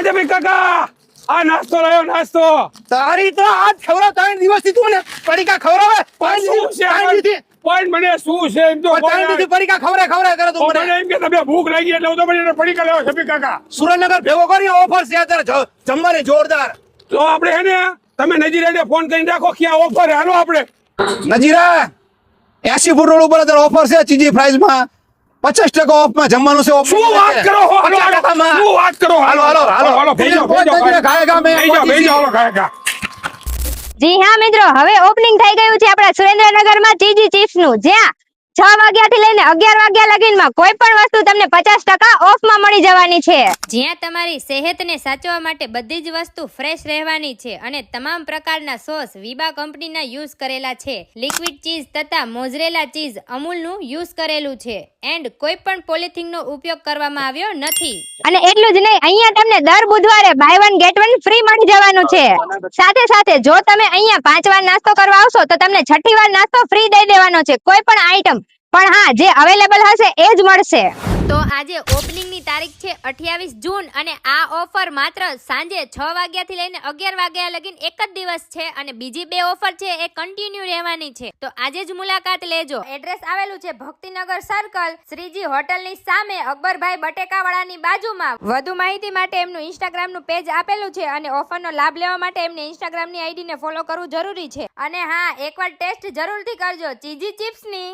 આજે ભાઈ કાકા આ નાસ્તો લાયો નાસ્તો તારી તો આ ખવરા 3 દિવસથી તું મને પડીકા ખવરાવે પણ શું છે પણ મને શું છે એમ તો ત્રણ દિવસથી પડીકા ખવરા કરે તું મને એમ કે તમે ભૂખ લાગી એટલે હું તો મને પડીકા લેવા શફી કાકા સુરેન્દ્રનગર ભેગો કરી ઓફર છે અત્યારે જમવાની જોરદાર. તો આપણે હે ને તમે નજીરાને ફોન કરીને રાખો કે આ ઓફર હાલો આપણે નજીરા 80 ફૂટ રોડ ઉપર અત્યારે ઓફર છે ચીજી પ્રાઇસ માં 50% ઓફ માં જમવાનું છે. શું વાત કરો હાલો શું વાત કરો હાલો હાલો હાલો હાલો ભેજો ખાયગા મેં ભેજો હાલો ખાયગા. જી હા મિત્રો, હવે ઓપનિંગ થઈ ગયું છે આપણા સુરેન્દ્રનગરમાં ચીજી ચિપ્સ નું, જ્યાં 6 વાગ્યાથી લઈને 11 વાગ્યા લગીનમાં કોઈ પણ વસ્તુ તમને 50% ઓફમાં મળી જવાની છે. જ્યાં તમારી સેહતને સાચવવા માટે બધી જ વસ્તુ ફ્રેશ રહેવાની છે અને તમામ પ્રકારના સોસ વિબા કંપનીના યુઝ કરેલા છે. લિક્વિડ ચીઝ તથા મોઝરેલા ચીઝ અમૂલનું યુઝ કરેલું છે એન્ડ કોઈ પણ પોલિથીનનો ઉપયોગ કરવામાં આવ્યો નથી. અને એટલું જ નહીં, અહીંયા તમને દર બુધવારે બાય 1 ગેટ 1 ફ્રી મળી જવાનું છે. સાથે સાથે જો તમે અહીંયા 5 વાર નાસ્તો કરવા આવશો તો તમને 6ઠી વાર નાસ્તો ફ્રી દઈ દેવાનો છે, કોઈ પણ આઈટમ. પણ હા, જે અવેલેબલ હશે એ જ મળશે. તો આજે ઓપનિંગની તારીખ છે 28 જૂન અને આ ઓફર માત્ર સાંજે 6 વાગ્યાથી લઈને 11 વાગ્યા લગીન એક જ દિવસ છે અને બીજી 2 ઓફર છે એ કન્ટિન્યુ રહેવાની છે. તો આજે જ મુલાકાત લેજો. એડ્રેસ આવેલું છે ભક્તિનગર સર્કલ, શ્રીજી હોટલની સામે, અકબરભાઈ બટેકાવાળાની બાજુમાં. વધુ માહિતી માટે એમનું ઇન્સ્ટાગ્રામનું પેજ આપેલું છે અને ઓફરનો લાભ લેવા માટે એમને ઇન્સ્ટાગ્રામની આઈડીને ફોલો કરવું જરૂરી છે. અને હા, એકવાર ટેસ્ટ જરૂરથી કરજો ચીજી ચિપ્સની.